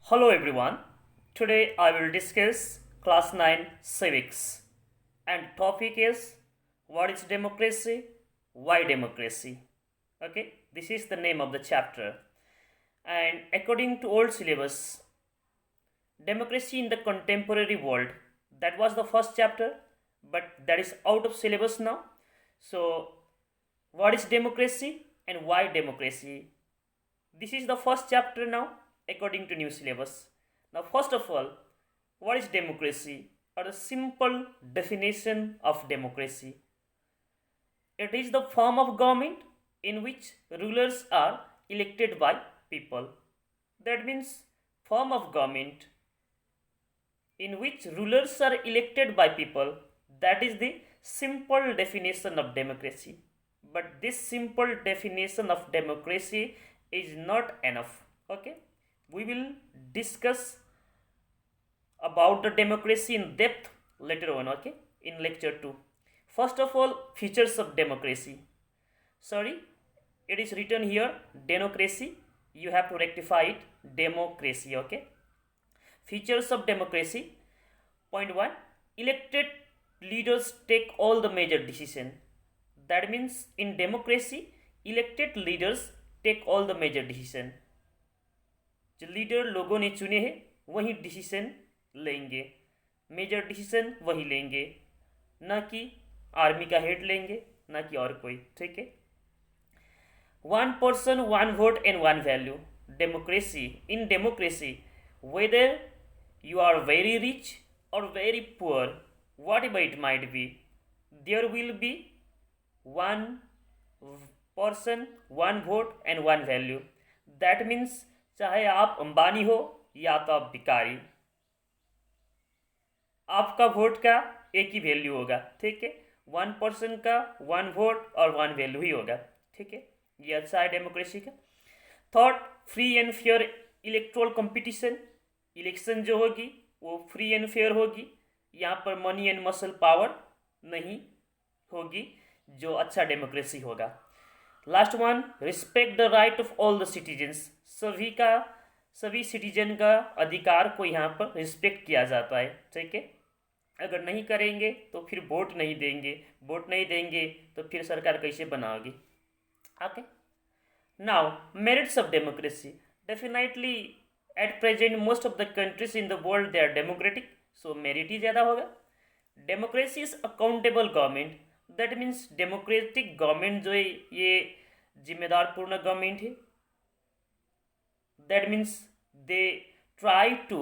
Hello everyone. Today I will discuss class 9 civics and topic is what is democracy? Why democracy? Okay, this is the name of the chapter. And according to old syllabus, democracy in the contemporary world, that was the first chapter, but that is out of syllabus now. So, what is democracy and why democracy? This is the first chapter now according to new syllabus. Now, first of all, what is democracy? Or a simple definition of democracy. It is the form of government in which rulers are elected by people. That means form of government in which rulers are elected by people. That is the simple definition of democracy. But this simple definition of democracy is not enough. Okay, we will discuss about the democracy in depth later on. Okay, in lecture 2. First of all, features of democracy. Sorry, it is written here democracy. You have to rectify it democracy. Okay, features of democracy. Point 1, elected leaders take all the major decision. That means in democracy, elected leaders take all the major decision. जो leader लोगों ने चुने हैं वही decision लेंगे, major decision वही लेंगे, ना कि आर्मी का हेड लेंगे, ना कि और कोई. ठीक है. One person one vote and one value. Democracy, in democracy whether you are very rich or very poor, whatever it might be, there will be one person, one vote and one value. That means चाहे आप अंबानी हो या तो आप भिखारी, आपका vote का एक ही वैल्यू होगा. ठीक है. वन पर्सन का वन वोट और वन वैल्यू ही होगा. ठीक है. ये अच्छा है डेमोक्रेसी का. Third, free and fair electoral competition. Election जो होगी वो फ्री एंड फेयर होगी. यहाँ पर मनी एंड मसल पावर नहीं होगी, जो अच्छा डेमोक्रेसी होगा. Last one, respect the right of all the citizens. सभी सिटीजन का अधिकार को यहाँ पर रिस्पेक्ट किया जाता है. ठीक है. अगर नहीं करेंगे तो फिर वोट नहीं देंगे, वोट नहीं देंगे तो फिर सरकार कैसे बनाओगी. Okay. Now merits of democracy. Definitely at present most of the countries in the world they are democratic, so merit ही ज़्यादा होगा. Democracy is accountable government. That means democratic government जो है ये जिम्मेदार पूर्ण गवर्नमेंट है. That means they try to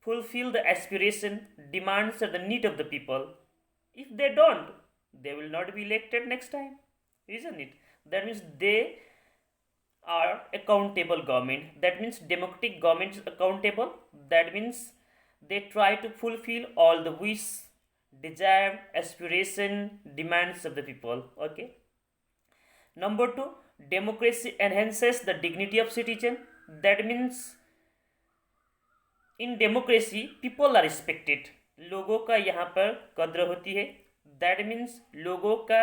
fulfill the aspiration, demands and the need of the people. If they don't, they will not be elected next time, isn't it? That means they are accountable government. That means democratic government is accountable. That means they try to fulfill all the wish, desire, aspiration, demands of the people. Okay. Number 2, democracy enhances the dignity of citizen. That means in democracy people are respected. लोगों का यहाँ पर कद्र होती है. That means लोगों का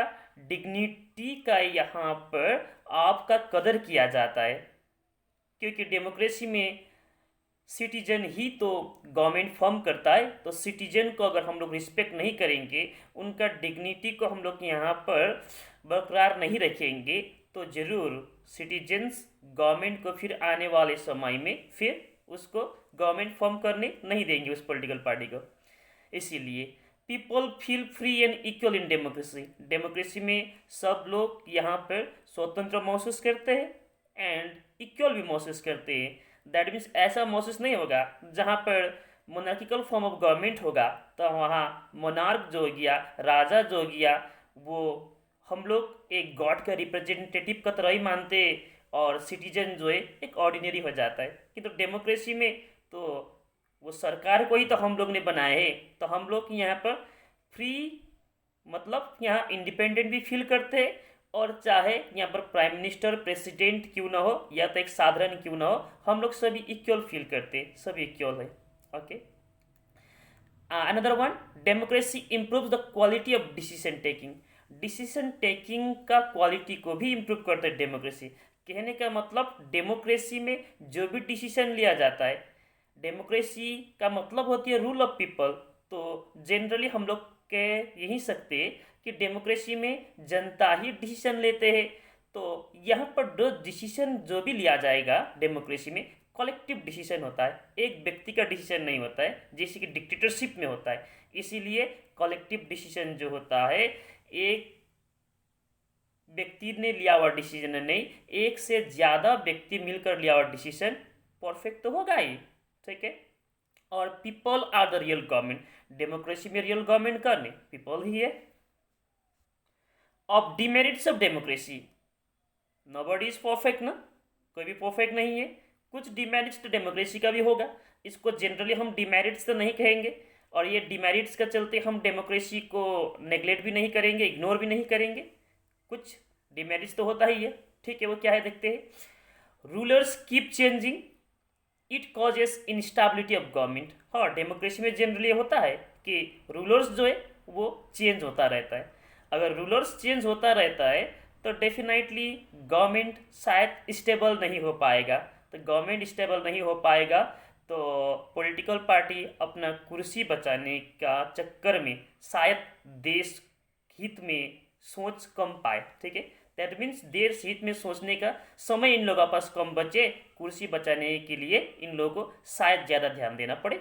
dignity का यहाँ पर आपका कदर किया जाता है, क्योंकि डेमोक्रेसी में सिटीजन ही तो गवर्नमेंट फॉर्म करता है. तो सिटीजन को अगर हम लोग रिस्पेक्ट नहीं करेंगे, उनका डिग्निटी को हम लोग यहाँ पर बरकरार नहीं रखेंगे, तो ज़रूर सिटीजन्स गवर्नमेंट को फिर आने वाले समय में फिर उसको गवर्नमेंट फॉर्म करने नहीं देंगे उस पॉलिटिकल पार्टी को. इसीलिए people feel free and equal in democracy. Democracy में सब लोग यहाँ पर स्वतंत्र महसूस करते हैं एंड इक्वल भी महसूस करते हैं. दैट मीन्स ऐसा महसूस नहीं होगा जहाँ पर मोनार्किकल फॉर्म ऑफ गवर्नमेंट होगा तो वहाँ मोनार्क जो हो गया, राजा जो हो गया, वो हम लोग एक गॉड का रिप्रेजेंटेटिव का तरह ही मानते हैं और सिटीजन जो है एक ऑर्डिनरी हो जाता है. कि तो डेमोक्रेसी में तो वो सरकार को ही तो हम लोग ने बनाए हैं, तो हम लोग यहाँ पर फ्री मतलब यहाँ इंडिपेंडेंट भी फील करते हैं, और चाहे यहाँ पर प्राइम मिनिस्टर प्रेसिडेंट क्यों ना हो या तो एक साधारण क्यों ना हो, हम लोग सभी इक्वल फील करते हैं, सभी इक्वल है. Okay. Another one, democracy improves the quality of decision taking. Decision taking का क्वालिटी को भी इम्प्रूव करता है डेमोक्रेसी. कहने का मतलब डेमोक्रेसी में जो भी डिसीजन लिया जाता है, डेमोक्रेसी का मतलब होती है रूल ऑफ पीपल। तो जनरली हम लोग कह यही सकते हैं कि डेमोक्रेसी में जनता ही डिसीजन लेते हैं। तो यहाँ पर जो डिसीजन जो भी लिया जाएगा डेमोक्रेसी में, कलेक्टिव डिसीजन होता है, एक व्यक्ति का डिसीजन नहीं होता है जैसे कि डिक्टेटरशिप में होता है। इसीलिए कलेक्टिव डिसीजन जो होता है, एक व्यक्ति ने लिया हुआ डिसीजन नहीं, एक से ज़्यादा व्यक्ति मिलकर लिया हुआ डिसीजन परफेक्ट तो होगा ही, ठीक है। और people are the real government, democracy में रियल गवर्नमेंट कौन है? पीपल ही है। Of demerits of democracy, nobody is perfect ना, कोई भी परफेक्ट नहीं है। कुछ डिमेरिट्स तो डेमोक्रेसी का भी होगा, इसको जनरली हम डिमेरिट्स तो नहीं कहेंगे, और ये डिमेरिट्स का चलते हम डेमोक्रेसी को नेग्लेक्ट भी नहीं करेंगे, इग्नोर भी नहीं करेंगे। कुछ डिमेरिट्स तो होता ही है, ठीक है। वो क्या है देखते हैं। Rulers keep changing, it causes instability of government. हाँ, डेमोक्रेसी में जनरली होता है कि रूलर्स जो है वो चेंज होता रहता है। अगर रूलर्स चेंज होता रहता है तो डेफिनेटली गवर्नमेंट शायद स्टेबल नहीं हो पाएगा। तो गवर्नमेंट स्टेबल नहीं हो पाएगा तो पॉलिटिकल पार्टी अपना कुर्सी बचाने का चक्कर में शायद देश हित में सोच कम पाए, ठीक है। दैट मीन्स देश हित में सोचने का समय इन लोगों के पास कम बचे, कुर्सी बचाने के लिए इन लोगों को शायद ज़्यादा ध्यान देना पड़े।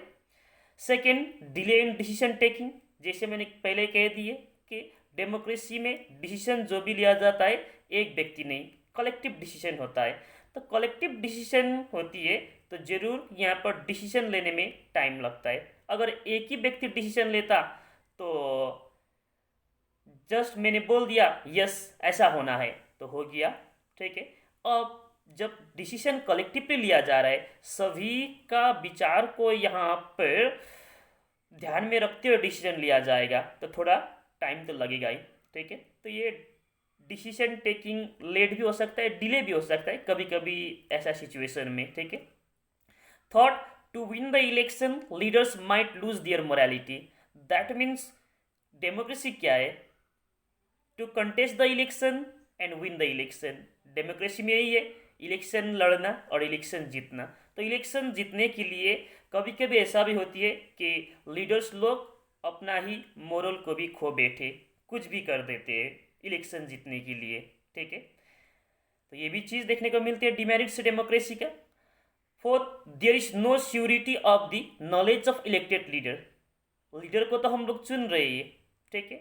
Second, delay in decision taking. जैसे मैंने पहले कह दिए कि डेमोक्रेसी में डिसीजन जो भी लिया जाता है एक व्यक्ति नहीं, कलेक्टिव डिसीजन होता है। तो कलेक्टिव डिसीजन होती है तो जरूर यहाँ पर डिसीजन लेने में टाइम लगता है। अगर एक ही व्यक्ति डिसीजन लेता तो जस्ट मैंने बोल दिया यस ऐसा होना है तो हो गया, ठीक है। अब जब डिसीजन कलेक्टिवली लिया जा रहा है, सभी का विचार को यहाँ पर ध्यान में रखते हुए डिसीजन लिया जाएगा तो थोड़ा टाइम तो लगेगा ही, ठीक है। तो ये डिसीजन टेकिंग लेट भी हो सकता है, डिले भी हो सकता है कभी कभी ऐसा सिचुएशन में, ठीक है। Thought, to win the election leaders might lose their morality. That means democracy क्या है? To contest the election and win the election. Democracy में यही है, इलेक्शन लड़ना और इलेक्शन जीतना। तो इलेक्शन जीतने के लिए कभी कभी ऐसा भी होती है कि लीडर्स लोग अपना ही मोरल को भी खो बैठे, कुछ भी कर देते हैं इलेक्शन जीतने के लिए, ठीक है। तो ये भी चीज़ देखने को मिलती है डिमेरिट्स डेमोक्रेसी का। Fourth, there is no surety of the knowledge of elected leader. Leader को तो हम लोग चुन रहे हैं, ठीक है।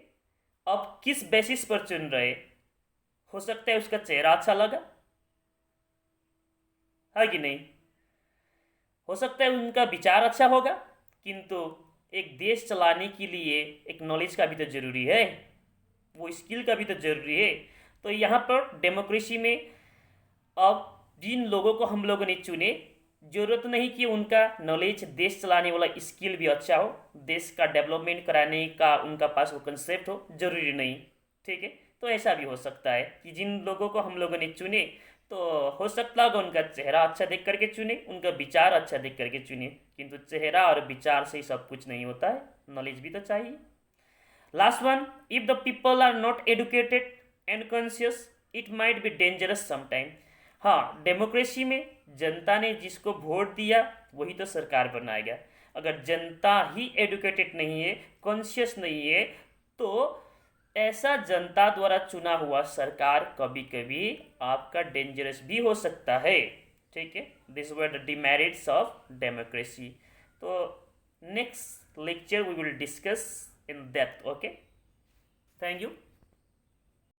अब किस बेसिस पर चुन रहे? हो सकता है उसका चेहरा अच्छा लगा, है कि नहीं? हो सकता है उनका विचार अच्छा होगा, किंतु एक देश चलाने के लिए एक नॉलेज का भी तो जरूरी है, वो स्किल का भी तो जरूरी है। तो यहाँ पर डेमोक्रेसी में अब जिन लोगों को हम लोगों ने चुने, जरूरत नहीं कि उनका नॉलेज, देश चलाने वाला स्किल भी अच्छा हो, देश का डेवलपमेंट कराने का उनका पास वो कंसेप्ट हो, जरूरी नहीं, ठीक है। तो ऐसा भी हो सकता है कि जिन लोगों को हम लोगों ने चुने तो हो सकता होगा उनका चेहरा अच्छा देख करके चुने, उनका विचार अच्छा देख करके चुने, किंतु चेहरा और विचार से ही सब कुछ नहीं होता है, नॉलेज भी तो चाहिए। Last one, if the people are not educated and conscious it might be dangerous sometime. हाँ, डेमोक्रेसी में जनता ने जिसको वोट दिया वही तो सरकार बनाएगा। अगर जनता ही एडुकेटेड नहीं है, कॉन्शियस नहीं है, तो ऐसा जनता द्वारा चुना हुआ सरकार कभी कभी आपका डेंजरस भी हो सकता है, ठीक है। This were the demerits of democracy. तो next lecture we will discuss in depth, okay. Thank you.